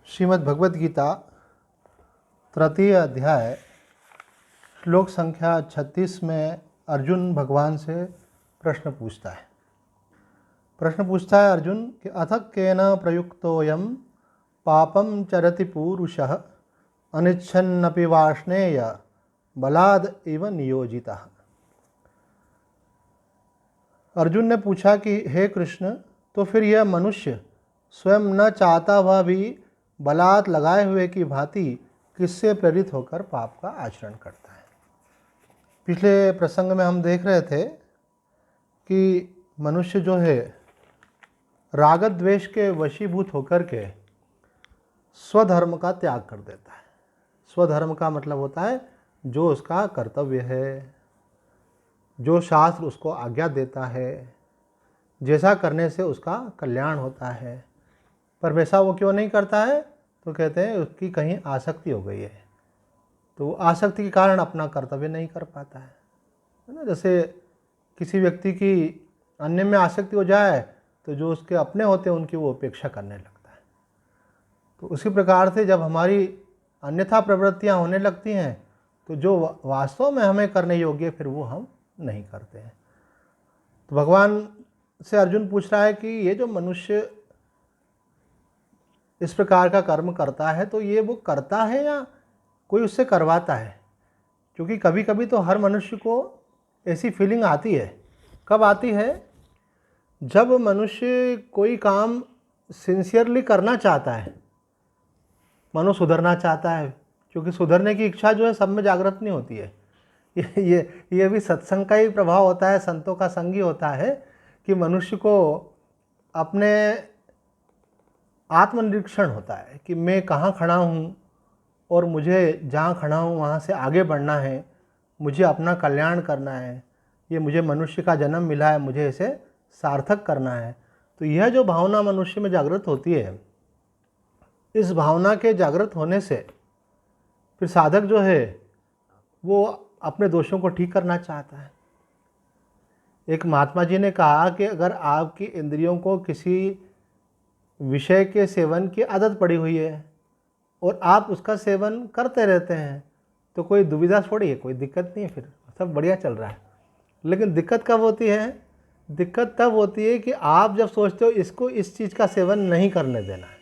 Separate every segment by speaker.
Speaker 1: श्रीमद् भगवद गीता तृतीय अध्याय श्लोक संख्या 36 में अर्जुन भगवान से प्रश्न पूछता है अर्जुन कि अथ केन प्रयुक्तोऽयं पापं चरति पूरुषः अनिच्छन्नपि वाष्णेय बलाद इव नियोजितः। अर्जुन ने पूछा कि हे कृष्ण, तो फिर यह मनुष्य स्वयं न चाहता हुआ भी बलात् लगाए हुए की भांति किससे प्रेरित होकर पाप का आचरण करता है। पिछले प्रसंग में हम देख रहे थे कि मनुष्य जो है राग द्वेष के वशीभूत होकर के स्वधर्म का त्याग कर देता है। स्वधर्म का मतलब होता है जो उसका कर्तव्य है, जो शास्त्र उसको आज्ञा देता है, जैसा करने से उसका कल्याण होता है। पर वैसा वो क्यों नहीं करता है? तो कहते हैं उसकी कहीं आसक्ति हो गई है, तो वो आसक्ति के कारण अपना कर्तव्य नहीं कर पाता है ना। जैसे किसी व्यक्ति की अन्य में आसक्ति हो जाए तो जो उसके अपने होते हैं उनकी वो उपेक्षा करने लगता है। तो उसी प्रकार से जब हमारी अन्यथा प्रवृत्तियां होने लगती हैं तो जो वास्तव में हमें करने योग्य फिर वो हम नहीं करते हैं। तो भगवान से अर्जुन पूछ रहा है कि ये जो मनुष्य इस प्रकार का कर्म करता है तो ये वो करता है या कोई उससे करवाता है? क्योंकि कभी कभी तो हर मनुष्य को ऐसी फीलिंग आती है। कब आती है? जब मनुष्य कोई काम सिंसियरली करना चाहता है, मानो सुधरना चाहता है, क्योंकि सुधरने की इच्छा जो है सब में जागृत नहीं होती है। ये भी सत्संग का ही प्रभाव होता है, संतों का संग ही होता है कि मनुष्य को अपने आत्मनिरीक्षण होता है कि मैं कहाँ खड़ा हूँ और मुझे जहाँ खड़ा हूँ वहाँ से आगे बढ़ना है, मुझे अपना कल्याण करना है, ये मुझे मनुष्य का जन्म मिला है, मुझे इसे सार्थक करना है। तो यह जो भावना मनुष्य में जागृत होती है, इस भावना के जागृत होने से फिर साधक जो है वो अपने दोषों को ठीक करना चाहता है। एक महात्मा जी ने कहा कि अगर आपकी इंद्रियों को किसी विषय के सेवन की आदत पड़ी हुई है और आप उसका सेवन करते रहते हैं तो कोई दुविधा थोड़ी है, कोई दिक्कत नहीं है, फिर सब बढ़िया चल रहा है। लेकिन दिक्कत कब होती है? दिक्कत तब होती है कि आप जब सोचते हो इसको इस चीज़ का सेवन नहीं करने देना है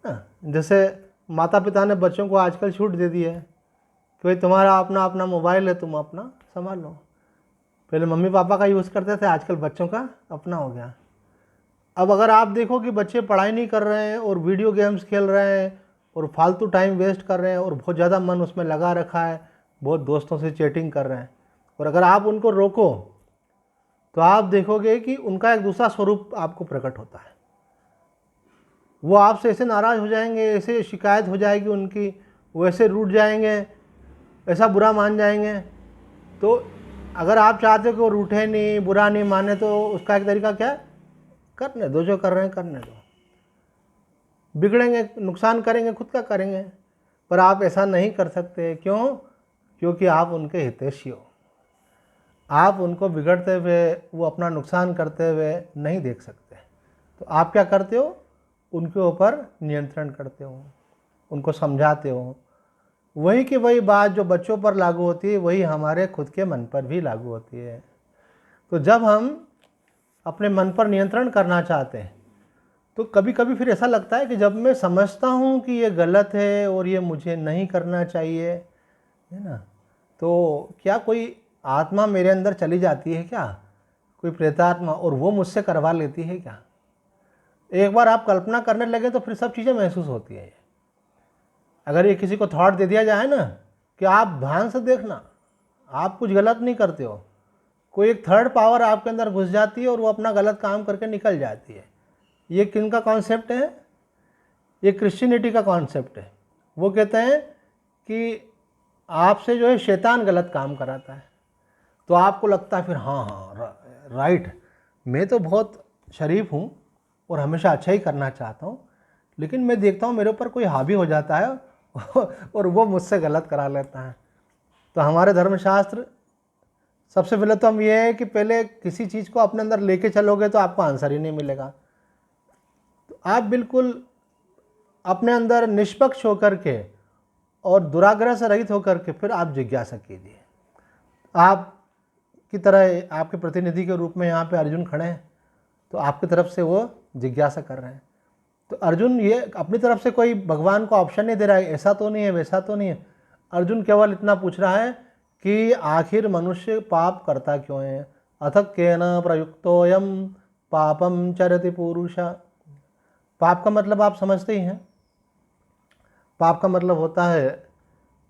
Speaker 1: ना। जैसे माता पिता ने बच्चों को आजकल छूट दे दी है कि भाई तुम्हारा अपना अपना मोबाइल है, तुम अपना संभाल लो। पहले मम्मी पापा का यूज़ करते थे, आजकल बच्चों का अपना हो गया। अब अगर आप देखो कि बच्चे पढ़ाई नहीं कर रहे हैं और वीडियो गेम्स खेल रहे हैं और फालतू टाइम वेस्ट कर रहे हैं और बहुत ज़्यादा मन उसमें लगा रखा है, बहुत दोस्तों से चैटिंग कर रहे हैं, और अगर आप उनको रोको तो आप देखोगे कि उनका एक दूसरा स्वरूप आपको प्रकट होता है। वो आपसे ऐसे नाराज़ हो जाएंगे, ऐसे शिकायत हो जाएगी उनकी, वो ऐसे रूठ जाएंगे, ऐसा बुरा मान जाएंगे। तो अगर आप चाहते हो कि वो रूठे नहीं, बुरा नहीं माने, तो उसका एक तरीका क्या है? करने दो, जो कर रहे हैं करने दो। बिगड़ेंगे, नुकसान करेंगे, खुद का करेंगे, पर आप ऐसा नहीं कर सकते। क्यों? क्योंकि आप उनके हितैषी हो। आप उनको बिगड़ते हुए, वो अपना नुकसान करते हुए नहीं देख सकते। तो आप क्या करते हो? उनके ऊपर नियंत्रण करते हो, उनको समझाते हो। वही की वही बात जो बच्चों पर लागू होती है वही हमारे खुद के मन पर भी लागू होती है। तो जब हम अपने मन पर नियंत्रण करना चाहते हैं तो कभी कभी फिर ऐसा लगता है कि जब मैं समझता हूँ कि ये गलत है और ये मुझे नहीं करना चाहिए, है ना, तो क्या कोई आत्मा मेरे अंदर चली जाती है क्या? कोई प्रेतात्मा, और वो मुझसे करवा लेती है क्या? एक बार आप कल्पना करने लगे तो फिर सब चीज़ें महसूस होती है। अगर ये किसी को थॉट दे दिया जाए ना कि आप ध्यान से देखना, आप कुछ गलत नहीं करते हो, कोई एक थर्ड पावर आपके अंदर घुस जाती है और वो अपना गलत काम करके निकल जाती है। ये किन का कॉन्सेप्ट है? ये क्रिश्चियनिटी का कॉन्सेप्ट है। वो कहते हैं कि आपसे जो है शैतान गलत काम कराता है, तो आपको लगता है फिर हाँ राइट, मैं तो बहुत शरीफ हूँ और हमेशा अच्छा ही करना चाहता हूँ, लेकिन मैं देखता हूँ मेरे ऊपर कोई हावी हो जाता है और वो मुझसे गलत करा लेता है। तो हमारे धर्मशास्त्र सबसे पहले तो हम ये है कि पहले किसी चीज़ को अपने अंदर लेके चलोगे तो आपको आंसर ही नहीं मिलेगा। तो आप बिल्कुल अपने अंदर निष्पक्ष होकर के और दुराग्रह से रहित होकर के फिर आप जिज्ञासा कीजिए। आप की तरह आपके प्रतिनिधि के रूप में यहाँ पे अर्जुन खड़े हैं, तो आपकी तरफ से वो जिज्ञासा कर रहे हैं। तो अर्जुन ये अपनी तरफ से कोई भगवान को ऑप्शन नहीं दे रहा है, ऐसा तो नहीं है, वैसा तो नहीं है। अर्जुन केवल इतना पूछ रहा है कि आखिर मनुष्य पाप करता क्यों है। अथ केन प्रयुक्तोयम पापम चरति पुरुष। पाप का मतलब आप समझते ही हैं। पाप का मतलब होता है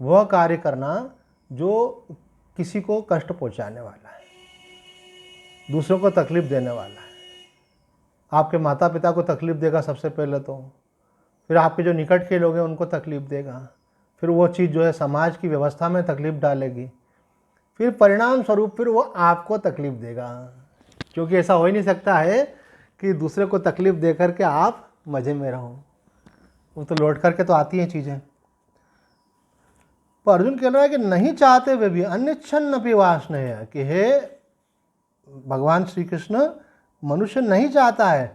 Speaker 1: वह कार्य करना जो किसी को कष्ट पहुंचाने वाला है, दूसरों को तकलीफ देने वाला है। आपके माता पिता को तकलीफ देगा सबसे पहले, तो फिर आपके जो निकट के लोग हैं उनको तकलीफ देगा, फिर वो चीज़ जो है समाज की व्यवस्था में तकलीफ डालेगी, फिर परिणाम स्वरूप फिर वो आपको तकलीफ देगा। क्योंकि ऐसा हो ही नहीं सकता है कि दूसरे को तकलीफ दे करके आप मज़े में रहो, वो तो लौट करके तो आती हैं चीज़ें। तो अर्जुन कह रहा है कि नहीं चाहते वे भी अन्यच्छन्न अपि वासनया, कि हे भगवान श्री कृष्ण, मनुष्य नहीं चाहता है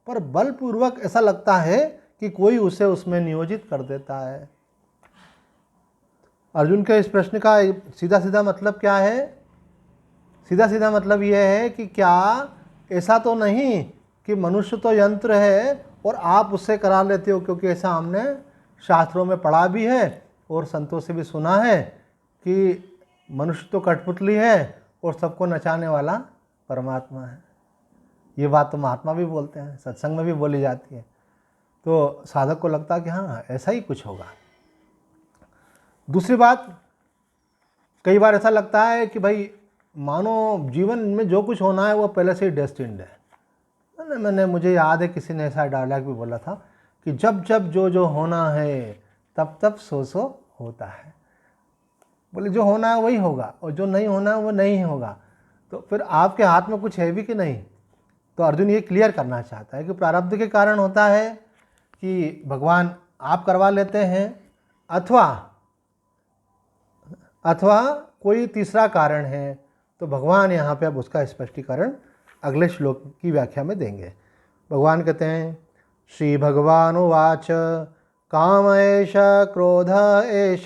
Speaker 1: पर बलपूर्वक ऐसा लगता है कि कोई उसे उसमें नियोजित कर देता है। अर्जुन के इस प्रश्न का सीधा सीधा मतलब क्या है? सीधा सीधा मतलब यह है कि क्या ऐसा तो नहीं कि मनुष्य तो यंत्र है और आप उससे करा लेते हो, क्योंकि ऐसा हमने शास्त्रों में पढ़ा भी है और संतों से भी सुना है कि मनुष्य तो कठपुतली है और सबको नचाने वाला परमात्मा है। ये बात तो महात्मा भी बोलते हैं, सत्संग में भी बोली जाती है। तो साधक को लगता है कि हाँ ऐसा ही कुछ होगा। दूसरी बात, कई बार ऐसा लगता है कि भाई मानो जीवन में जो कुछ होना है वो पहले से ही डेस्टिन्ड है। मुझे याद है किसी ने ऐसा डायलॉग भी बोला था कि जब जब जो जो होना है तब तब सो होता है। बोले जो होना है वही होगा और जो नहीं होना है वो नहीं होगा। तो फिर आपके हाथ में कुछ है भी कि नहीं? तो अर्जुन ये क्लियर करना चाहता है कि प्रारब्ध के कारण होता है कि भगवान आप करवा लेते हैं, अथवा कोई तीसरा कारण है। तो भगवान यहाँ पे अब उसका स्पष्टीकरण अगले श्लोक की व्याख्या में देंगे। भगवान कहते हैं, श्री भगवान उवाच काम एष क्रोध एष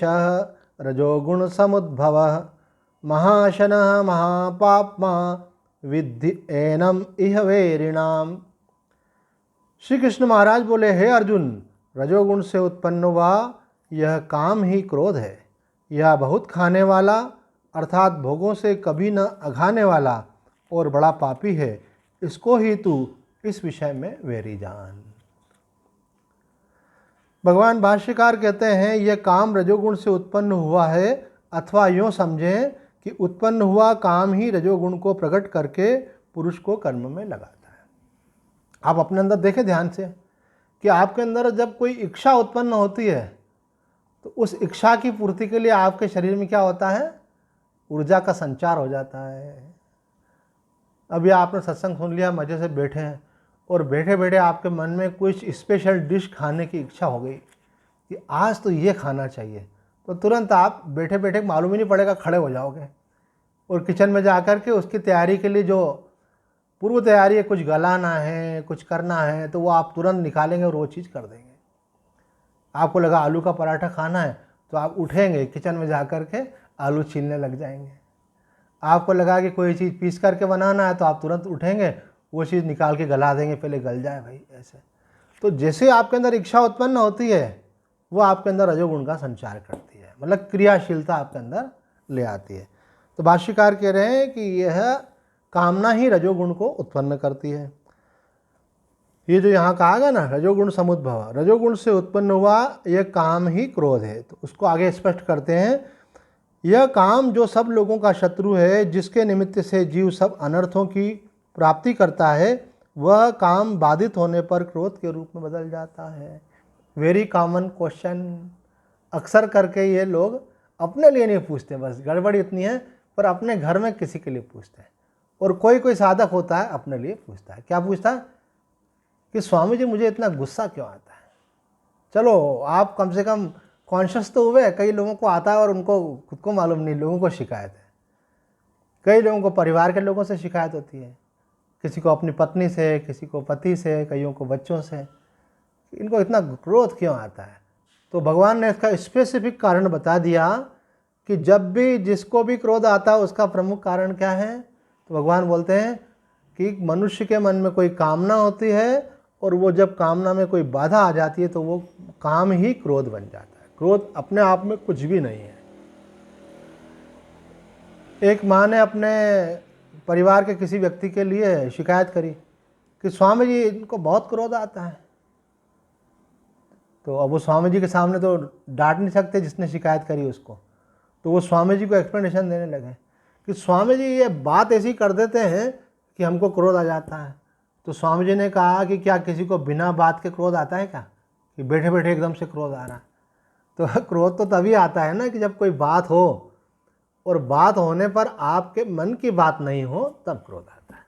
Speaker 1: रजोगुण समुद्भव महाशनः महापाप्मा विद्धि एनम इह वेरिणाम। श्री कृष्ण महाराज बोले, हे अर्जुन, रजोगुण से उत्पन्न हुआ यह काम ही क्रोध है। यह बहुत खाने वाला अर्थात भोगों से कभी न अघाने वाला और बड़ा पापी है। इसको ही तू इस विषय में वेरी जान। भगवान भाष्यकार कहते हैं यह काम रजोगुण से उत्पन्न हुआ है, अथवा यूँ समझें कि उत्पन्न हुआ काम ही रजोगुण को प्रकट करके पुरुष को कर्म में लगाता है। आप अपने अंदर देखें ध्यान से कि आपके अंदर जब कोई इच्छा उत्पन्न होती है तो उस इच्छा की पूर्ति के लिए आपके शरीर में क्या होता है? ऊर्जा का संचार हो जाता है। अभी आपने सत्संग सुन लिया, मज़े से बैठे हैं और बैठे बैठे आपके मन में कुछ स्पेशल डिश खाने की इच्छा हो गई कि आज तो ये खाना चाहिए, तो तुरंत आप बैठे बैठे मालूम ही नहीं पड़ेगा खड़े हो जाओगे और किचन में जा कर के उसकी तैयारी के लिए जो पूर्व तैयारी है, कुछ गलाना है, कुछ करना है, तो वो आप तुरंत निकालेंगे और वो चीज़ कर देंगे। आपको लगा आलू का पराठा खाना है तो आप उठेंगे, किचन में जा कर के आलू छीलने लग जाएंगे। आपको लगा कि कोई चीज़ पीस करके बनाना है तो आप तुरंत उठेंगे, वो चीज़ निकाल के गला देंगे, पहले गल जाए भाई ऐसे। तो जैसे आपके अंदर इच्छा उत्पन्न होती है वो आपके अंदर रजोगुण का संचार करती है, मतलब क्रियाशीलता आपके अंदर ले आती है। तो भाष्यकार कह रहे हैं कि यह कामना ही रजोगुण को उत्पन्न करती है। ये जो यहाँ कहा गया ना रजोगुण समुद्भव, रजोगुण से उत्पन्न हुआ यह काम ही क्रोध है। तो उसको आगे स्पष्ट करते हैं, यह काम जो सब लोगों का शत्रु है, जिसके निमित्त से जीव सब अनर्थों की प्राप्ति करता है, वह काम बाधित होने पर क्रोध के रूप में बदल जाता है। Very common question. अक्सर करके ये लोग अपने लिए नहीं पूछते, बस गड़बड़ इतनी है, पर अपने घर में किसी के लिए पूछते हैं। और कोई साधक होता है अपने लिए पूछता है। क्या पूछता है? कि स्वामी जी मुझे इतना गुस्सा क्यों आता है। चलो आप कम से कम कॉन्शियस तो हुए। कई लोगों को आता है और उनको खुद को मालूम नहीं, लोगों को शिकायत है। कई लोगों को परिवार के लोगों से शिकायत होती है, किसी को अपनी पत्नी से, किसी को पति से, कईयों को बच्चों से इनको इतना क्रोध क्यों आता है। तो भगवान ने इसका स्पेसिफिक कारण बता दिया कि जब भी जिसको भी क्रोध आता है उसका प्रमुख कारण क्या है। तो भगवान बोलते हैं कि मनुष्य के मन में कोई कामना होती है और वो जब कामना में कोई बाधा आ जाती है तो वो काम ही क्रोध बन जाता है। क्रोध अपने आप में कुछ भी नहीं है। एक माँ ने अपने परिवार के किसी व्यक्ति के लिए शिकायत करी कि स्वामी जी इनको बहुत क्रोध आता है। तो अब वो स्वामी जी के सामने तो डांट नहीं सकते जिसने शिकायत करी उसको। तो वो स्वामी जी को एक्सप्लेनेशन देने लगे कि स्वामी जी ये बात ऐसी कर देते हैं कि हमको क्रोध आ जाता है। तो स्वामी जी ने कहा कि क्या किसी को बिना बात के क्रोध आता है क्या, कि बैठे बैठे एकदम से क्रोध आ रहा है। तो क्रोध तो तभी आता है ना कि जब कोई बात हो और बात होने पर आपके मन की बात नहीं हो तब क्रोध आता है।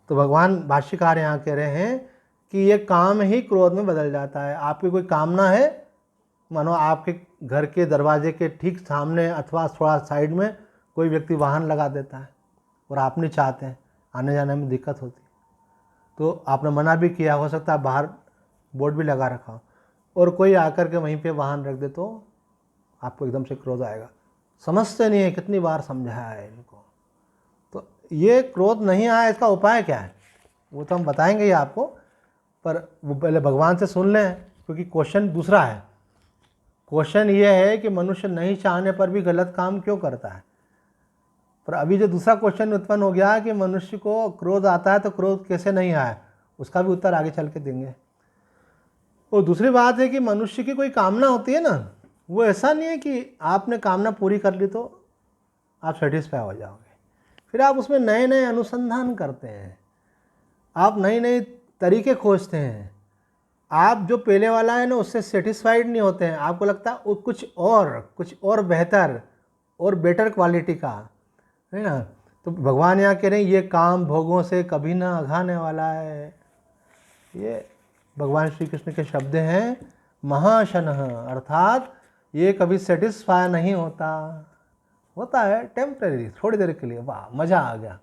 Speaker 1: तो भगवान भाष्यकार यहाँ कह रहे हैं कि ये काम ही क्रोध में बदल जाता है। आपकी कोई कामना है, मानो आपके घर के दरवाजे के ठीक सामने अथवा थोड़ा साइड में कोई व्यक्ति वाहन लगा देता है और आप नहीं चाहते हैं, आने जाने में दिक्कत होती है, तो आपने मना भी किया, हो सकता है बाहर बोर्ड भी लगा रखा हो, और कोई आकर के वहीं पे वाहन रख दे तो आपको एकदम से क्रोध आएगा। समझते नहीं है, कितनी बार समझाया है इनको। तो ये क्रोध नहीं आया, इसका उपाय क्या है वो तो हम बताएंगे ही आपको, पर वो पहले भगवान से सुन लें, क्योंकि क्वेश्चन दूसरा है। क्वेश्चन ये है कि मनुष्य नहीं चाहने पर भी गलत काम क्यों करता है। पर अभी जो दूसरा क्वेश्चन उत्पन्न हो गया कि मनुष्य को क्रोध आता है तो क्रोध कैसे नहीं आया, उसका भी उत्तर आगे चल के देंगे। और दूसरी बात है कि मनुष्य की कोई कामना होती है ना, वो ऐसा नहीं है कि आपने कामना पूरी कर ली तो आप सेटिस्फाई हो जाओगे। फिर आप उसमें नए नए अनुसंधान करते हैं, आप नए नए तरीके खोजते हैं। आप जो पहले वाला है ना उससे सेटिस्फाइड नहीं होते हैं, आपको लगता है वो कुछ और बेहतर और बेटर क्वालिटी का है ना। तो भगवान यहाँ कह रहे हैं ये काम भोगों से कभी ना अघाने वाला है। ये भगवान श्री कृष्ण के शब्द हैं, महाशनः, अर्थात ये कभी सेटिस्फाई नहीं होता है टेम्परेरी, थोड़ी देर के लिए, वाह मज़ा आ गया,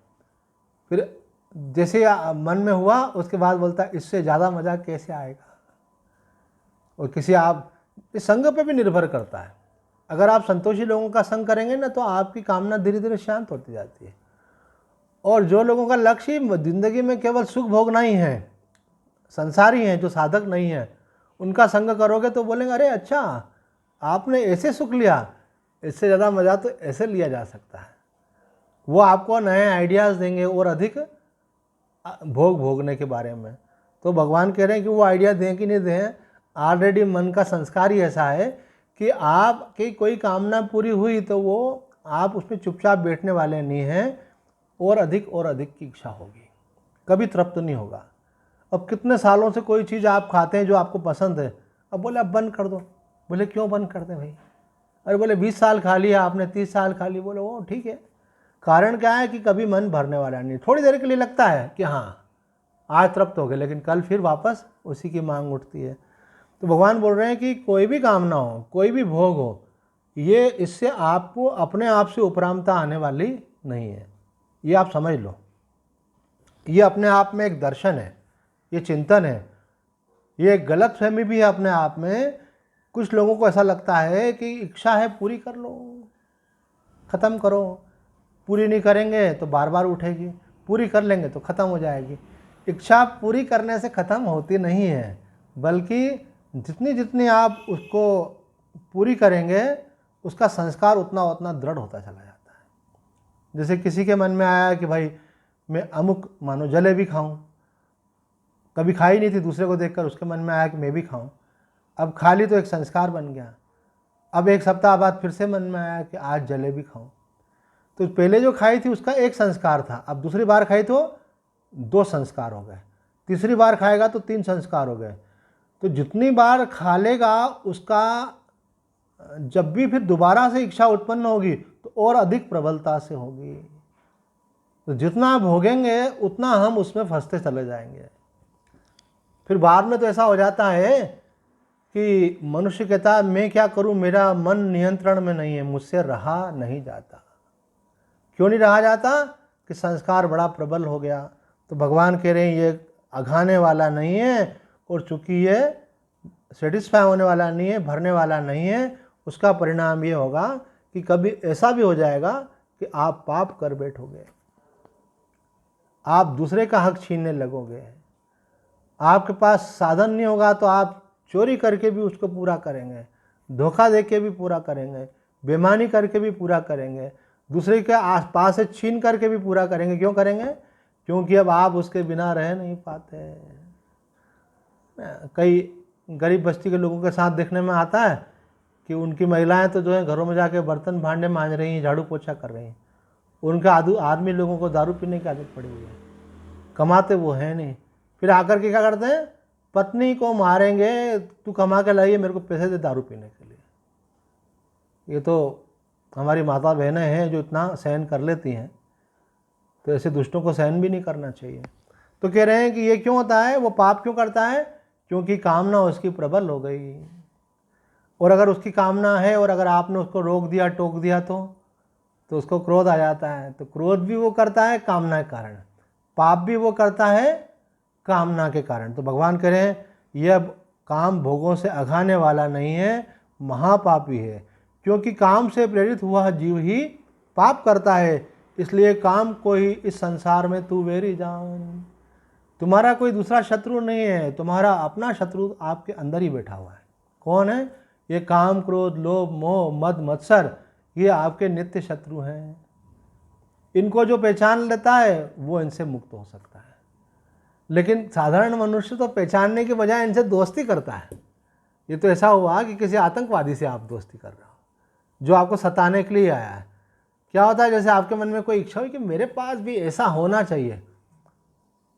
Speaker 1: फिर जैसे मन में हुआ उसके बाद बोलता है इससे ज़्यादा मज़ा कैसे आएगा। और किसी आप इस संग पे भी निर्भर करता है। अगर आप संतोषी लोगों का संग करेंगे ना तो आपकी कामना धीरे धीरे शांत होती जाती है। और जो लोगों का लक्ष्य ज़िंदगी में केवल सुख भोगना ही है, संसारी हैं, जो साधक नहीं है, उनका संग करोगे तो बोलेंगे अरे अच्छा आपने ऐसे सुख लिया, इससे ज़्यादा मज़ा तो ऐसे लिया जा सकता है। वो आपको नए आइडियाज़ देंगे और अधिक भोगने के बारे में। तो भगवान कह रहे हैं कि वो आइडिया दें कि नहीं दें, ऑलरेडी मन का संस्कार ही ऐसा है कि आपकी कोई कामना पूरी हुई तो वो आप उसमें चुपचाप बैठने वाले नहीं हैं, और अधिक की इच्छा होगी, कभी तृप्त नहीं होगा। अब कितने सालों से कोई चीज़ आप खाते हैं जो आपको पसंद है, अब बोले अब बंद कर दो, बोले क्यों बंद कर दें भाई, अरे बोले 20 साल खा लिया आपने, 30 साल खा ली, बोले वो ठीक है। कारण क्या है कि कभी मन भरने वाला नहीं, थोड़ी देर के लिए लगता है कि हाँ आज तृप्त हो गए, लेकिन कल फिर वापस उसी की मांग उठती है। तो भगवान बोल रहे हैं कि कोई भी कामना हो, कोई भी भोग हो, ये इससे आपको अपने आप से उपरामता आने वाली नहीं है, ये आप समझ लो। ये अपने आप में एक दर्शन है, ये चिंतन है, ये एक गलत फहमी भी है अपने आप में। कुछ लोगों को ऐसा लगता है कि इच्छा है पूरी कर लो, ख़त्म करो, पूरी नहीं करेंगे तो बार बार उठेगी, पूरी कर लेंगे तो ख़त्म हो जाएगी। इच्छा पूरी करने से ख़त्म होती नहीं है, बल्कि जितनी जितनी आप उसको पूरी करेंगे उसका संस्कार उतना उतना दृढ़ होता चला जाता है। जैसे किसी के मन में आया कि भाई मैं अमुक मानो जलेबी खाऊं, कभी खाई नहीं थी, दूसरे को देखकर उसके मन में आया कि मैं भी खाऊं, अब खा ली तो एक संस्कार बन गया। अब एक सप्ताह बाद फिर से मन में आया कि आज जलेबी खाऊं, तो पहले जो खाई थी उसका एक संस्कार था, अब दूसरी बार खाई तो 2 संस्कार हो गए, तीसरी बार खाएगा तो 3 संस्कार हो गए। तो जितनी बार खा लेगा उसका जब भी फिर दोबारा से इच्छा उत्पन्न होगी तो और अधिक प्रबलता से होगी। तो जितना भोगेंगे उतना हम उसमें फंसते चले जाएंगे। फिर बाद में तो ऐसा हो जाता है कि मनुष्य कहता है मैं क्या करूं, मेरा मन नियंत्रण में नहीं है, मुझसे रहा नहीं जाता। क्यों नहीं रहा जाता? कि संस्कार बड़ा प्रबल हो गया। तो भगवान कह रहे हैं ये अघाने वाला नहीं है, और चूंकि ये सेटिस्फाई होने वाला नहीं है, भरने वाला नहीं है, उसका परिणाम ये होगा कि कभी ऐसा भी हो जाएगा कि आप पाप कर बैठोगे, आप दूसरे का हक छीनने लगोगे। आपके पास साधन नहीं होगा तो आप चोरी करके भी उसको पूरा करेंगे, धोखा दे के भी पूरा करेंगे, बेईमानी करके भी पूरा करेंगे, दूसरे के आस पास से छीन करके भी पूरा करेंगे। क्यों करेंगे? क्योंकि अब आप उसके बिना रह नहीं पाते। कई गरीब बस्ती के लोगों के साथ देखने में आता है कि उनकी महिलाएं तो जो है घरों में जाके बर्तन भांडे मांज रही हैं, झाड़ू पोछा कर रही हैं, उनका आदमी लोगों को दारू पीने की आदत पड़ी हुई है, कमाते वो है नहीं। फिर आकर के क्या करते हैं? पत्नी को मारेंगे, तू कमा के लाइए, मेरे को पैसे दे दारू पीने के लिए। ये तो हमारी माता बहनें हैं जो इतना सहन कर लेती हैं, तो ऐसे दुष्टों को सहन भी नहीं करना चाहिए। तो कह रहे हैं कि ये क्यों होता है, वो पाप क्यों करता है? क्योंकि कामना उसकी प्रबल हो गई। और अगर उसकी कामना है और अगर आपने उसको रोक दिया, टोक दिया, तो उसको क्रोध आ जाता है। तो क्रोध भी वो करता है कामना के कारण, पाप भी वो करता है कामना के कारण। तो भगवान कह रहे हैं यह काम भोगों से अघाने वाला नहीं है, महापापी है। क्योंकि काम से प्रेरित हुआ जीव ही पाप करता है, इसलिए काम को ही इस संसार में तू वेरी जान। तुम्हारा कोई दूसरा शत्रु नहीं है, तुम्हारा अपना शत्रु आपके अंदर ही बैठा हुआ है। कौन है? ये काम, क्रोध, लोभ, मोह, मद, मत्सर, ये आपके नित्य शत्रु हैं। इनको जो पहचान लेता है वो इनसे मुक्त हो सकता है। लेकिन साधारण मनुष्य तो पहचानने के बजाय इनसे दोस्ती करता है। ये तो ऐसा हुआ कि किसी आतंकवादी से आप दोस्ती कर रहे हो जो आपको सताने के लिए आया है। क्या होता है, जैसे आपके मन में कोई इच्छा हो कि मेरे पास भी ऐसा होना चाहिए,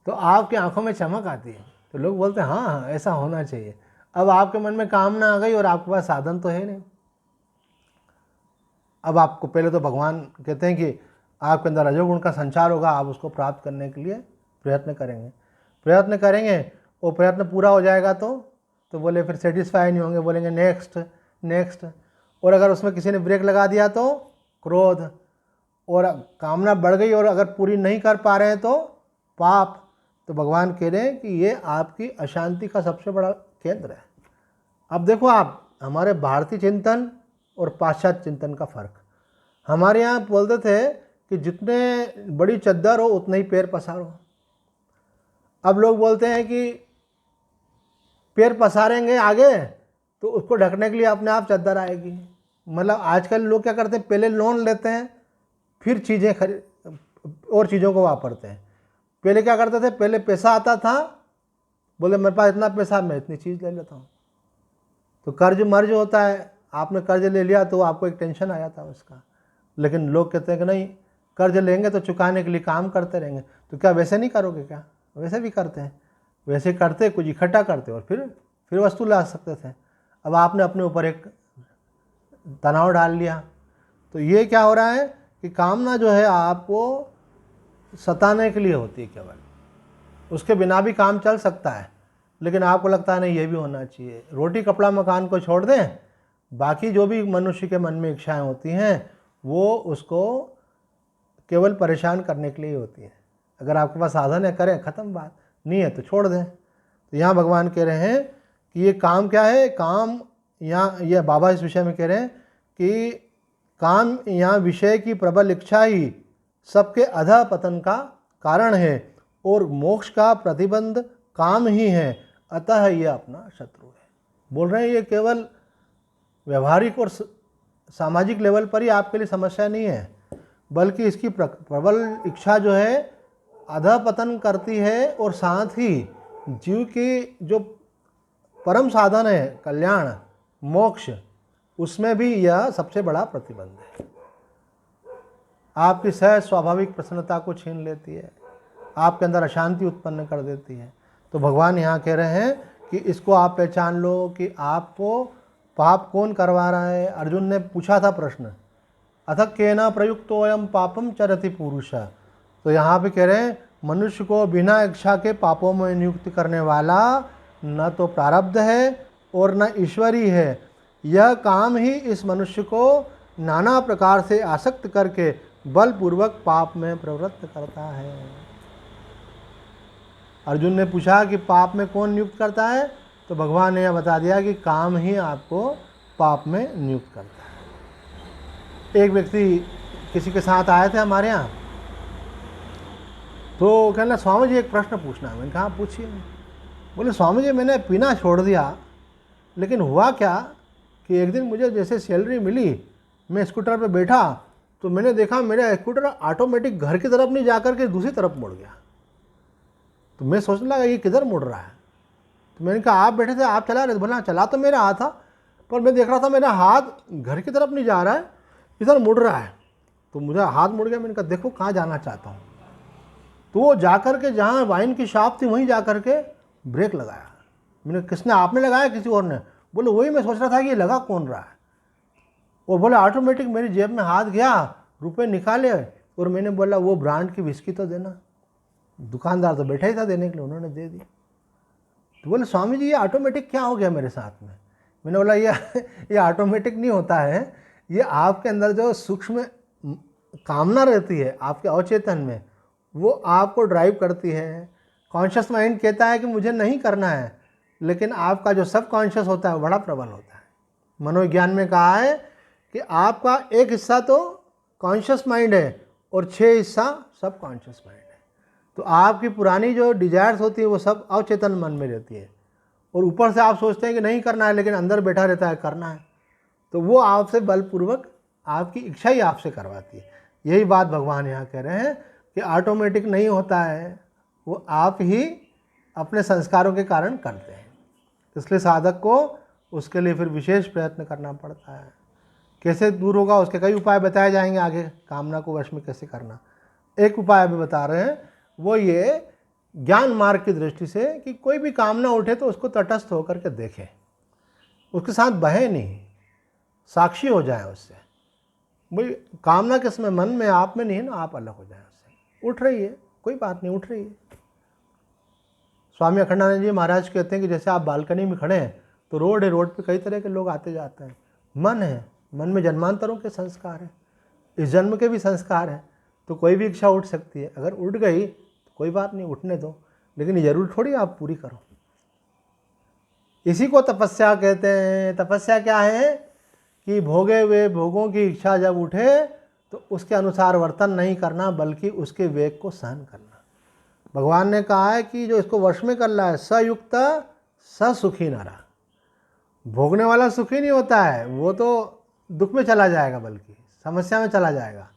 Speaker 1: तो आपकी आंखों में चमक आती है, तो लोग बोलते हैं हाँ हाँ ऐसा होना चाहिए। अब आपके मन में कामना आ गई और आपके पास साधन तो है नहीं। अब आपको पहले तो भगवान कहते हैं कि आपके अंदर रजोगुण का संचार होगा, आप उसको प्राप्त करने के लिए प्रयत्न करेंगे और प्रयत्न पूरा हो जाएगा तो बोले फिर सेटिस्फाई नहीं होंगे, बोलेंगे नेक्स्ट। और अगर उसमें किसी ने ब्रेक लगा दिया तो क्रोध, और कामना बढ़ गई और अगर पूरी नहीं कर पा रहे हैं तो पाप। तो भगवान कह रहे हैं कि ये आपकी अशांति का सबसे बड़ा केंद्र है। अब देखो आप, हमारे भारतीय चिंतन और पाश्चात्य चिंतन का फर्क। हमारे यहाँ बोलते थे कि जितने बड़ी चद्दर हो उतने ही पैर पसारो। अब लोग बोलते हैं कि पैर पसारेंगे आगे तो उसको ढकने के लिए अपने आप चद्दर आएगी। मतलब आजकल लोग क्या करते हैं, पहले लोन लेते हैं फिर चीज़ें और चीज़ों को वापरते हैं। पहले क्या करते थे, पहले पैसा आता था, बोले मेरे पास इतना पैसा, मैं इतनी चीज़ ले लेता हूँ। तो कर्ज मर्ज होता है, आपने कर्ज ले लिया तो आपको एक टेंशन आ जाता है उसका। लेकिन लोग कहते हैं कि नहीं, कर्ज लेंगे तो चुकाने के लिए काम करते रहेंगे। तो क्या वैसे नहीं करोगे क्या? वैसे भी करते हैं, वैसे करते, कुछ इकट्ठा करते और फिर वस्तु ला सकते थे। अब आपने अपने ऊपर एक तनाव डाल लिया। तो ये क्या हो रहा है कि कामना जो है आपको सताने के लिए होती है केवल, उसके बिना भी काम चल सकता है, लेकिन आपको लगता है नहीं ये भी होना चाहिए। रोटी कपड़ा मकान को छोड़ दें, बाकी जो भी मनुष्य के मन में इच्छाएं होती हैं वो उसको केवल परेशान करने के लिए होती है। अगर आपके पास साधन है करें, ख़त्म बात, नहीं है तो छोड़ दें। तो यहाँ भगवान कह रहे हैं कि ये काम क्या है, काम यहाँ ये बाबा इस विषय में कह रहे हैं कि काम यहाँ विषय की प्रबल इच्छा ही सबके अधः पतन का कारण है और मोक्ष का प्रतिबंध काम ही है, अतः ये अपना शत्रु है। बोल रहे हैं ये केवल व्यवहारिक और सामाजिक लेवल पर ही आपके लिए समस्या नहीं है, बल्कि इसकी प्रबल इच्छा जो है अधः पतन करती है और साथ ही जीव की जो परम साधन है कल्याण मोक्ष, उसमें भी यह सबसे बड़ा प्रतिबंध है। आपकी सहज स्वाभाविक प्रसन्नता को छीन लेती है, आपके अंदर अशांति उत्पन्न कर देती है। तो भगवान यहाँ कह रहे हैं कि इसको आप पहचान लो कि आपको पाप कौन करवा रहा है। अर्जुन ने पूछा था प्रश्न, अथ केन प्रयुक्तोऽयं पापम चरति पुरुष। तो यहाँ पे कह रहे हैं मनुष्य को बिना इच्छा के पापों में नियुक्त करने वाला न तो प्रारब्ध है और न ईश्वरी है। यह काम ही इस मनुष्य को नाना प्रकार से आसक्त करके बलपूर्वक पाप में प्रवृत्त करता है। अर्जुन ने पूछा कि पाप में कौन नियुक्त करता है, तो भगवान ने यह बता दिया कि काम ही आपको पाप में नियुक्त करता है। एक व्यक्ति किसी के साथ आए थे हमारे यहाँ, तो कहना स्वामी जी एक प्रश्न पूछना है। मैंने कहा पूछिए। बोले स्वामी जी मैंने पीना छोड़ दिया, लेकिन हुआ क्या कि एक दिन मुझे जैसे सैलरी मिली, मैं स्कूटर पे बैठा तो मैंने देखा मेरा स्कूटर ऑटोमेटिक घर की तरफ नहीं जाकर के दूसरी तरफ मुड़ गया। तो मैं सोचने लगा ये किधर मुड़ रहा है। तो मैंने कहा आप बैठे थे, आप चला रहे थे? बोला चला तो मेरा हाथ था, पर मैं देख रहा था मेरा हाथ घर की तरफ नहीं जा रहा है, इधर मुड़ रहा है। तो मुझे हाथ मुड़ गया। मैंने कहा देखो कहाँ जाना चाहता हूँ। तो वो जाकर के जहाँ वाइन की शॉप थी वहीं जाकर के ब्रेक लगाया। मैंने किसने, आपने लगाया किसी और ने? बोले वही मैं सोच रहा था कि ये लगा कौन रहा है। और बोले ऑटोमेटिक मेरी जेब में हाथ गया, रुपए निकाले और मैंने बोला वो ब्रांड की विस्की तो देना। दुकानदार तो बैठा ही था देने के लिए, उन्होंने दे दी। तो बोले स्वामी जी ये ऑटोमेटिक क्या हो गया मेरे साथ में? मैंने बोला ये ऑटोमेटिक नहीं होता है, ये आपके अंदर जो सूक्ष्म कामना रहती है आपके अवचेतन में, वो आपको ड्राइव करती है। कॉन्शियस माइंड कहता है कि मुझे नहीं करना है, लेकिन आपका जो सब कॉन्शियस होता है वो बड़ा प्रबल होता है। मनोविज्ञान में कहा है कि आपका एक हिस्सा तो कॉन्शियस माइंड है और 6 हिस्सा सब कॉन्शियस माइंड है। तो आपकी पुरानी जो डिजायर्स होती है वो सब अवचेतन मन में रहती है, और ऊपर से आप सोचते हैं कि नहीं करना है, लेकिन अंदर बैठा रहता है करना है। तो वो आपसे बलपूर्वक आपकी इच्छा ही आपसे करवाती है। यही बात भगवान यहाँ कह रहे हैं कि ऑटोमेटिक नहीं होता है, वो आप ही अपने संस्कारों के कारण करते हैं। इसलिए साधक को उसके लिए फिर विशेष प्रयत्न करना पड़ता है। कैसे दूर होगा उसके कई उपाय बताए जाएंगे आगे, कामना को वश में कैसे करना। एक उपाय अभी बता रहे हैं, वो ये ज्ञान मार्ग की दृष्टि से कि कोई भी कामना उठे तो उसको तटस्थ होकर के देखें, उसके साथ बहे नहीं, साक्षी हो जाए उससे। भाई कामना किसमें, मन में, आप में नहीं है ना, आप अलग हो जाए उससे। उठ रही है कोई बात नहीं, उठ रही है। स्वामी अखंडानंद जी महाराज कहते हैं कि जैसे आप बालकनी में खड़े हैं तो रोड है, रोड पे कई तरह के लोग आते जाते हैं। मन है, मन में जन्मांतरों के संस्कार हैं, इस जन्म के भी संस्कार हैं। तो कोई भी इच्छा उठ सकती है, अगर उठ गई तो कोई बात नहीं, उठने दो, लेकिन ये जरूर थोड़ी आप पूरी करो। इसी को तपस्या कहते हैं। तपस्या क्या है कि भोगे हुए भोगों की इच्छा जब उठे तो उसके अनुसार वर्तन नहीं करना, बल्कि उसके वेग को सहन करना। भगवान ने कहा है कि जो इसको वश में कर रहा है सयुक्त स सुखी नरा। भोगने वाला सुखी नहीं होता है, वो तो दुख में चला जाएगा, बल्कि समस्या में चला जाएगा,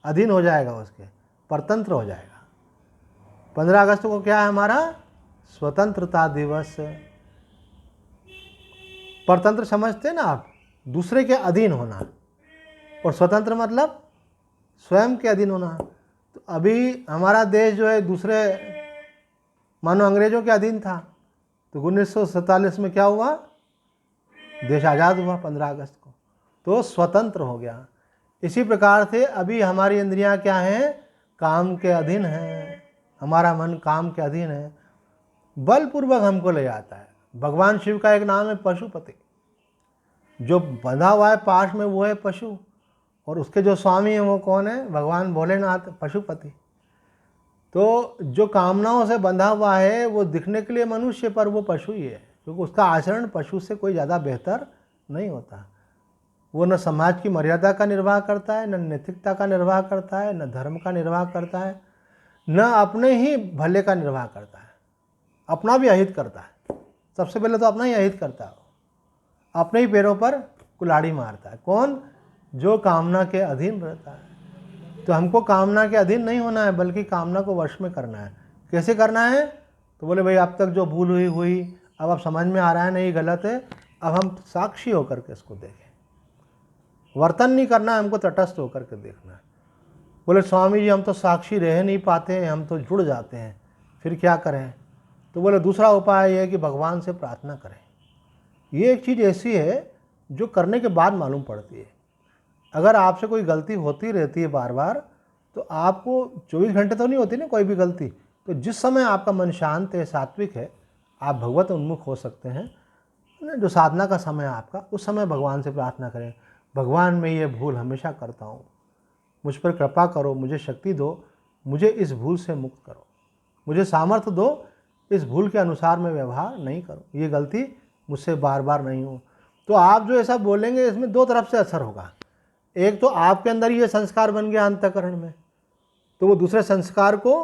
Speaker 1: अधीन हो जाएगा, उसके परतंत्र हो जाएगा। 15 अगस्त को क्या है हमारा स्वतंत्रता दिवस। परतंत्र समझते हैं ना आप, दूसरे के अधीन होना, और स्वतंत्र मतलब स्वयं के अधीन होना। तो अभी हमारा देश जो है दूसरे मानो अंग्रेजों के अधीन था, तो 1947 में क्या हुआ, देश आज़ाद हुआ 15 अगस्त को, तो स्वतंत्र हो गया। इसी प्रकार से अभी हमारी इंद्रियां क्या हैं, काम के अधीन हैं, हमारा मन काम के अधीन है, बलपूर्वक हमको ले जाता है। भगवान शिव का एक नाम है पशुपति। जो बंधा हुआ है पास में वो है पशु, और उसके जो स्वामी हैं वो कौन है, भगवान भोलेनाथ पशुपति। तो जो कामनाओं से बंधा हुआ है वो दिखने के लिए मनुष्य, पर वो पशु ही है, क्योंकि उसका आचरण पशु से कोई ज़्यादा बेहतर नहीं होता। वो न समाज की मर्यादा का निर्वाह करता है, न नैतिकता का निर्वाह करता है, न धर्म का निर्वाह करता है, न अपने ही भले का निर्वाह करता है, अपना भी अहित करता है। सबसे पहले तो अपना ही अहित करता है, अपने ही पैरों पर कुल्हाड़ी मारता है। कौन, जो कामना के अधीन रहता है। तो हमको कामना के अधीन नहीं होना है, बल्कि कामना को वश में करना है। कैसे करना है, तो बोले भाई अब तक जो भूल हुई अब आप समझ में आ रहा है नहीं गलत है, अब हम साक्षी होकर के इसको देखें। वर्तन नहीं करना है, हमको तटस्थ होकर के देखना है। बोले स्वामी जी हम तो साक्षी रह नहीं पाते, हम तो जुड़ जाते हैं, फिर क्या करें? तो बोले दूसरा उपाय ये है कि भगवान से प्रार्थना करें। ये एक चीज़ ऐसी है जो करने के बाद मालूम पड़ती है। अगर आपसे कोई गलती होती रहती है बार बार, तो आपको 24 घंटे तो नहीं होती ना कोई भी गलती, तो जिस समय आपका मन शांत है, सात्विक है, आप भगवत उन्मुख हो सकते हैं, जो साधना का समय है आपका, उस समय भगवान से प्रार्थना करें, भगवान मैं ये भूल हमेशा करता हूँ, मुझ पर कृपा करो, मुझे शक्ति दो, मुझे इस भूल से मुक्त करो, मुझे सामर्थ्य दो इस भूल के अनुसार मैं व्यवहार नहीं करूँ, ये गलती मुझसे बार बार नहीं हो। तो आप जो ऐसा बोलेंगे इसमें दो तरफ से असर होगा। एक तो आपके अंदर ये संस्कार बन गया अंतःकरण में, तो वो दूसरे संस्कार को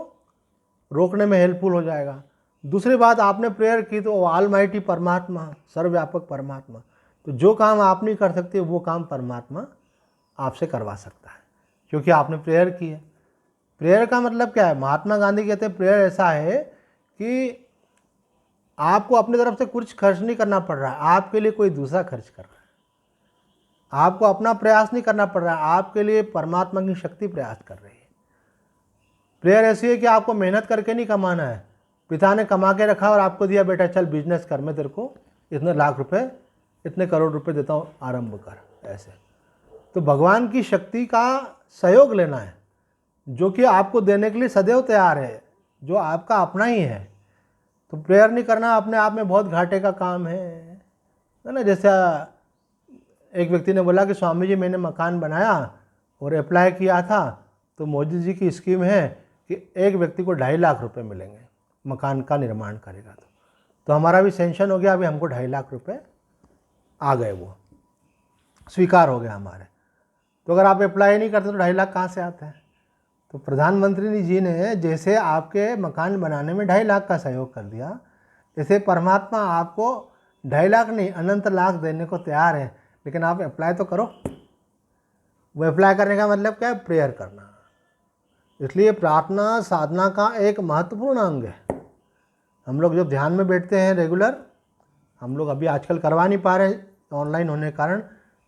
Speaker 1: रोकने में हेल्पफुल हो जाएगा। दूसरी बात, आपने प्रेयर की तो ऑलमाइटी परमात्मा, सर्वव्यापक परमात्मा, तो जो काम आप नहीं कर सकते वो काम परमात्मा आपसे करवा सकता है, क्योंकि आपने प्रेयर की है। प्रेयर का मतलब क्या है? महात्मा गांधी कहते हैं प्रेयर ऐसा है कि आपको अपनी तरफ से कुछ खर्च नहीं करना पड़ रहा है, आपके लिए कोई दूसरा खर्च कर रहा है। आपको अपना प्रयास नहीं करना पड़ रहा है, आपके लिए परमात्मा की शक्ति प्रयास कर रही है। प्रेयर ऐसी है कि आपको मेहनत करके नहीं कमाना है, पिता ने कमा के रखा और आपको दिया, बेटा चल बिजनेस कर, मैं तेरे को इतने लाख रुपए, इतने करोड़ रुपए देता हूँ, आरंभ कर, ऐसे। तो भगवान की शक्ति का सहयोग लेना है, जो कि आपको देने के लिए सदैव तैयार है, जो आपका अपना ही है। तो प्रेयर नहीं करना अपने आप में बहुत घाटे का काम है ना। जैसा एक व्यक्ति ने बोला कि स्वामी जी मैंने मकान बनाया और अप्लाई किया था, तो मोदी जी की स्कीम है कि एक व्यक्ति को 2.5 लाख रुपए मिलेंगे, मकान का निर्माण करेगा। तो हमारा भी सेंशन हो गया, अभी हमको 2.5 लाख रुपए आ गए, वो स्वीकार हो गया हमारे। तो अगर आप अप्लाई नहीं करते तो 2.5 लाख कहाँ से आते हैं? तो प्रधानमंत्री जी ने जैसे आपके मकान बनाने में 2.5 लाख का सहयोग कर दिया, जैसे परमात्मा आपको 2.5 लाख नहीं अनंत लाख देने को तैयार है, लेकिन आप अप्लाई तो करो। वो अप्लाई करने का मतलब क्या है? प्रेयर करना। इसलिए प्रार्थना साधना का एक महत्वपूर्ण अंग है। हम लोग जब ध्यान में बैठते हैं रेगुलर, हम लोग अभी आजकल करवा नहीं पा रहे ऑनलाइन होने के कारण,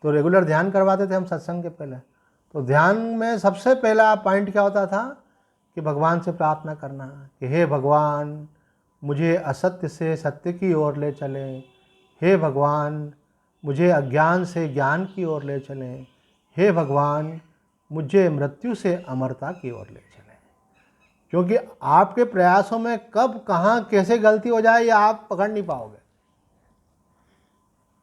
Speaker 1: तो रेगुलर ध्यान करवाते थे हम सत्संग के पहले। तो ध्यान में सबसे पहला पॉइंट क्या होता था कि भगवान से प्रार्थना करना कि हे भगवान मुझे असत्य से सत्य की ओर ले चलें, हे भगवान मुझे अज्ञान से ज्ञान की ओर ले चलें, हे भगवान मुझे मृत्यु से अमरता की ओर ले चलें। क्योंकि आपके प्रयासों में कब कहाँ कैसे गलती हो जाए ये आप पकड़ नहीं पाओगे,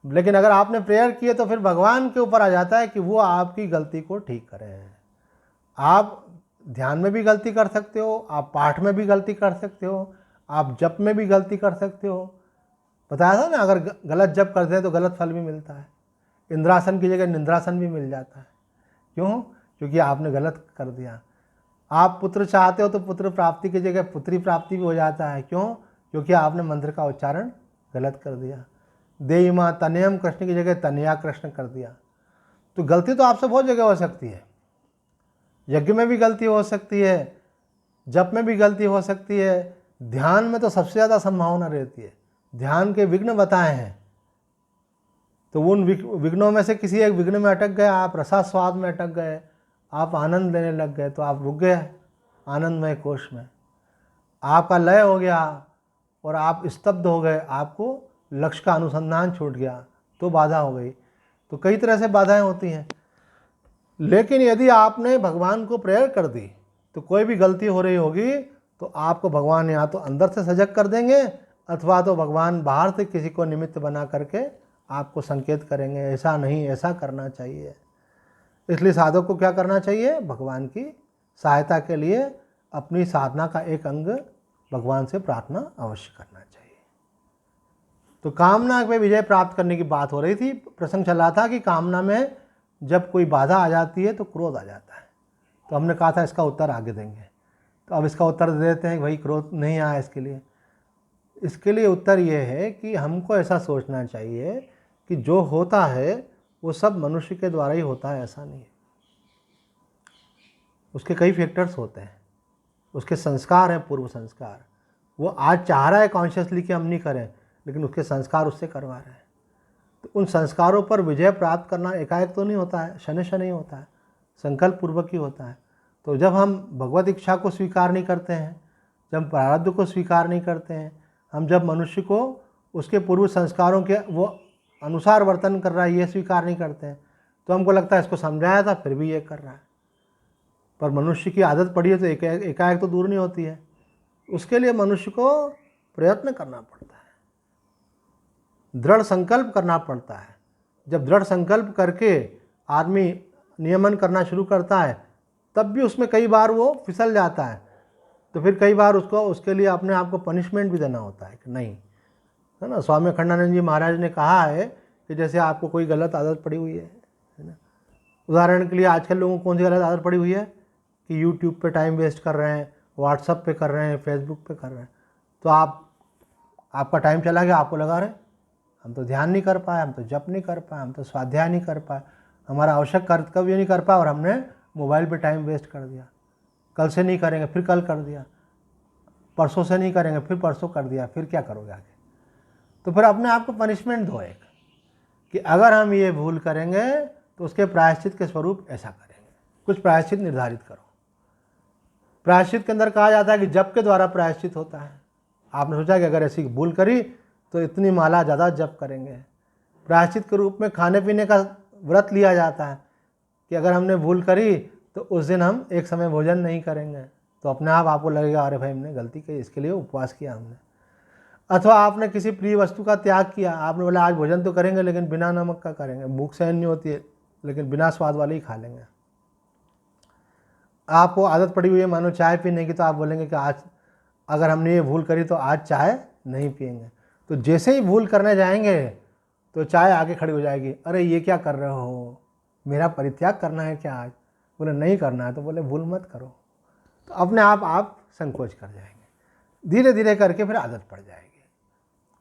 Speaker 1: लेकिन अगर आपने प्रेयर किए तो फिर भगवान के ऊपर आ जाता है कि वो आपकी गलती को ठीक करें। आप ध्यान में भी गलती कर सकते हो, आप पाठ में भी गलती कर सकते हो, आप जप में भी गलती कर सकते हो। बताया था ना, अगर गलत जप करते हैं तो गलत फल भी मिलता है, इंद्रासन की जगह निंद्रासन भी मिल जाता है। क्यों? क्योंकि आपने गलत कर दिया। आप पुत्र चाहते हो तो पुत्र प्राप्ति की जगह पुत्री प्राप्ति भी हो जाता है। क्यों? क्योंकि आपने मंत्र का उच्चारण गलत कर दिया। देई माँ तनयम कृष्ण की जगह तनया कृष्ण कर दिया। तो गलती तो आपसे बहुत जगह हो सकती है, यज्ञ में भी गलती हो सकती है, जप में भी गलती हो सकती है, ध्यान में तो सबसे ज़्यादा संभावना रहती है। ध्यान के विघ्न बताए हैं, तो उन विघ्नों में से किसी एक विघ्न में अटक गए, आप रसास्वाद में अटक गए, आप आनंद लेने लग गए, तो आप रुक गए आनंदमय कोश में, आपका लय हो गया और आप स्तब्ध हो गए, आपको लक्ष्य का अनुसंधान छूट गया, तो बाधा हो गई। तो कई तरह से बाधाएं होती हैं। लेकिन यदि आपने भगवान को प्रेयर कर दी तो कोई भी गलती हो रही होगी तो आपको भगवान या तो अंदर से सजग कर देंगे, अथवा तो भगवान बाहर से किसी को निमित्त बना करके आपको संकेत करेंगे, ऐसा नहीं ऐसा करना चाहिए। इसलिए साधक को क्या करना चाहिए? भगवान की सहायता के लिए अपनी साधना का एक अंग भगवान से प्रार्थना अवश्य करना चाहिए। तो कामना पे विजय प्राप्त करने की बात हो रही थी। प्रसंग चला था कि कामना में जब कोई बाधा आ जाती है तो क्रोध आ जाता है। तो हमने कहा था इसका उत्तर आगे देंगे, तो अब इसका उत्तर दे देते हैं कि भाई क्रोध नहीं आया इसके लिए उत्तर ये है कि हमको ऐसा सोचना चाहिए कि जो होता है वो सब मनुष्य के द्वारा ही होता है, ऐसा नहीं है। उसके कई फैक्टर्स होते हैं, उसके संस्कार हैं, पूर्व संस्कार। वो आज चाह रहा है कॉन्शियसली कि हम नहीं करें, लेकिन उसके संस्कार उससे करवा रहे हैं। तो उन संस्कारों पर विजय प्राप्त करना एकाएक तो नहीं होता है, शनि शनि होता है, संकल्प पूर्वक ही होता है। तो जब हम भगवत इच्छा को स्वीकार नहीं करते हैं, जब प्रारब्ध को स्वीकार नहीं करते हैं, हम जब मनुष्य को उसके पूर्व संस्कारों के वो अनुसार वर्तन कर रहा है ये स्वीकार नहीं करते हैं, तो हमको लगता है इसको समझाया था फिर भी ये कर रहा है। पर मनुष्य की आदत पड़ी है तो एकाएक तो दूर नहीं होती है। उसके लिए मनुष्य को प्रयत्न करना पड़ता है, दृढ़ संकल्प करना पड़ता है। जब दृढ़ संकल्प करके आदमी नियमन करना शुरू करता है तब भी उसमें कई बार वो फिसल जाता है। तो फिर कई बार उसको उसके लिए अपने आप को पनिशमेंट भी देना होता है कि नहीं, है ना। स्वामी अखंडानंद जी महाराज ने कहा है कि जैसे आपको कोई गलत आदत पड़ी हुई है ना। उदाहरण के लिए आजकल लोगों को कौन सी गलत आदत पड़ी हुई है कि यूट्यूब पे टाइम वेस्ट कर रहे हैं, व्हाट्सअप पे कर रहे हैं, फेसबुक पे कर रहे हैं। तो आपका टाइम चला गया, आपको लगा रहे हम तो ध्यान नहीं कर पाए, हम तो जप नहीं कर पाए, हम तो स्वाध्याय नहीं कर पाए, हमारा आवश्यक कर्तव्य नहीं कर पाए और हमने मोबाइल पे टाइम वेस्ट कर दिया। कल से नहीं करेंगे, फिर कल कर दिया, परसों से नहीं करेंगे, फिर परसों कर दिया, फिर क्या करोगे आगे। तो फिर अपने आप को पनिशमेंट दो एक कि अगर हम ये भूल करेंगे तो उसके प्रायश्चित के स्वरूप ऐसा करेंगे। कुछ प्रायश्चित निर्धारित करो। प्रायश्चित के अंदर कहा जाता है कि जप के द्वारा प्रायश्चित होता है। आपने सोचा कि अगर ऐसी भूल करी तो इतनी माला ज़्यादा जप करेंगे। प्रायश्चित के रूप में खाने पीने का व्रत लिया जाता है कि अगर हमने भूल करी तो उस दिन हम एक समय भोजन नहीं करेंगे। तो अपने आप आपको लगेगा अरे भाई हमने गलती की, इसके लिए उपवास किया हमने। अथवा आपने किसी प्रिय वस्तु का त्याग किया, आपने बोला आज भोजन तो करेंगे लेकिन बिना नमक का करेंगे, भूख सहन नहीं होती है लेकिन बिना स्वाद वाले ही खा लेंगे। आपको आदत पड़ी हुई है मानो चाय पीने की, तो आप बोलेंगे कि आज अगर हमने ये भूल करी तो आज चाय नहीं पियेंगे। तो जैसे ही भूल करने जाएंगे तो चाय आगे खड़ी हो जाएगी, अरे ये क्या कर रहे हो, मेरा परित्याग करना है क्या आज। बोले नहीं करना है, तो बोले भूल मत करो। तो अपने आप संकोच कर जाएंगे, धीरे धीरे करके फिर आदत पड़ जाएगी।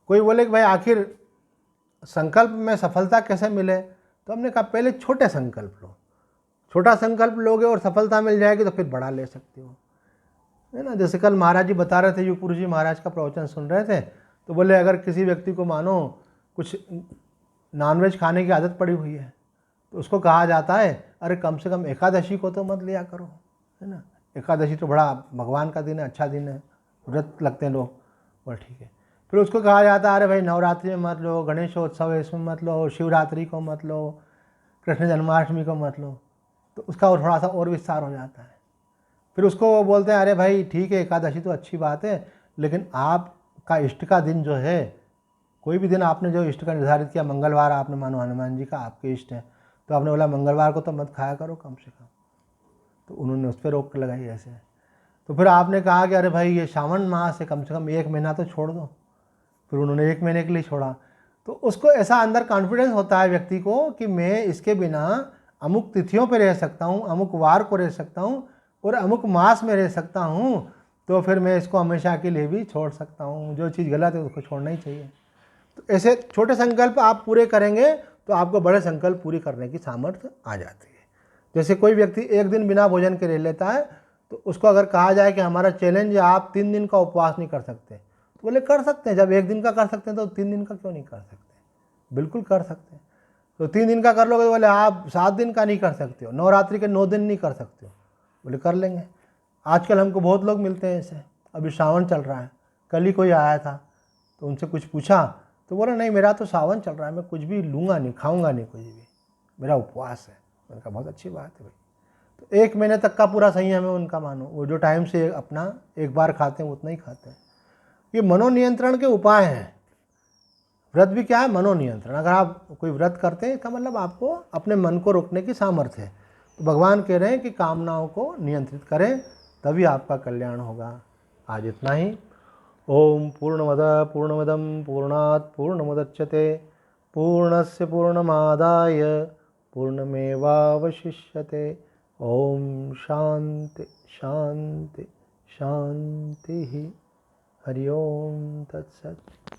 Speaker 1: कोई बोले कि भाई आखिर संकल्प में सफलता कैसे मिले, तो हमने कहा पहले छोटे संकल्प लो। छोटा संकल्प लोगे और सफलता मिल जाएगी तो फिर बड़ा ले सकते हो, है ना। जैसे कल महाराज जी बता रहे थे, युग पुरुष जी महाराज का प्रवचन सुन रहे थे, तो बोले अगर किसी व्यक्ति को मानो कुछ नॉनवेज खाने की आदत पड़ी हुई है तो उसको कहा जाता है अरे कम से कम एकादशी को तो मत लिया करो, है ना। एकादशी तो बड़ा भगवान का दिन है, अच्छा दिन है, व्रत लगते हैं लोग, बोले ठीक है। फिर उसको कहा जाता है अरे भाई नवरात्रि में मत लो, गणेशोत्सव है इसमें मत लो, शिवरात्रि को मत लो, कृष्ण जन्माष्टमी को मत लो। तो उसका और थोड़ा सा और विस्तार हो जाता है। फिर उसको वो बोलते हैं अरे भाई ठीक है एकादशी तो अच्छी बात है, लेकिन आपका इष्ट का दिन जो है, कोई भी दिन आपने जो इष्ट का निर्धारित किया, मंगलवार आपने मानो हनुमान जी का आपके इष्ट है, तो आपने बोला मंगलवार को तो मत खाया करो कम से कम। तो उन्होंने उस पर रोक लगाई ऐसे। तो फिर आपने कहा कि अरे भाई ये सावन मास है, कम से कम 1 महीना तो छोड़ दो। फिर उन्होंने 1 महीने के लिए छोड़ा। तो उसको ऐसा अंदर कॉन्फिडेंस होता है व्यक्ति को कि मैं इसके बिना अमुक तिथियों पर रह सकता हूँ, अमुक वार को रह सकता हूँ और अमुक मास में रह सकता हूँ, तो फिर मैं इसको हमेशा के लिए भी छोड़ सकता हूँ। जो चीज़ गलत है उसको छोड़ना ही चाहिए। तो ऐसे छोटे संकल्प आप पूरे करेंगे तो आपको बड़े संकल्प पूरी करने की सामर्थ्य आ जाती है। जैसे कोई व्यक्ति 1 दिन बिना भोजन के रह लेता है, तो उसको अगर कहा जाए कि हमारा चैलेंज है आप 3 दिन का उपवास नहीं कर सकते, तो बोले कर सकते हैं। जब 1 दिन का कर सकते हैं तो 3 दिन का क्यों नहीं कर सकते, बिल्कुल कर सकते हैं। तो 3 दिन का कर लोगे तो बोले आप 7 दिन का नहीं कर सकते हो, नवरात्रि के 9 दिन नहीं कर सकते हो, बोले कर लेंगे। आजकल हमको बहुत लोग मिलते हैं ऐसे, अभी सावन चल रहा है, कल ही कोई आया था तो उनसे कुछ पूछा तो बोला नहीं मेरा तो सावन चल रहा है, मैं कुछ भी लूँगा नहीं, खाऊंगा नहीं कुछ भी, मेरा उपवास है। मैंने कहा बहुत अच्छी बात है भाई। तो 1 महीने तक का पूरा संयम है उनका, मानो वो जो टाइम से अपना एक बार खाते हैं उतना ही खाते हैं। ये मनोनियंत्रण के उपाय हैं। व्रत भी क्या है, मनोनियंत्रण। अगर आप कोई व्रत करते हैं इसका मतलब आपको अपने मन को रोकने की सामर्थ्य है। तो भगवान कह रहे हैं कि कामनाओं को नियंत्रित करें, तभी आपका कल्याण होगा। आज इतना ही। ओम पूर्णमदः पूर्णमिदं पूर्णात् पूर्णमुदच्यते पूर्णस्य पूर्णमादाय पूर्णमेवावशिष्यते। ओम शांति शांति शांति। हरि ओम तत्सत्।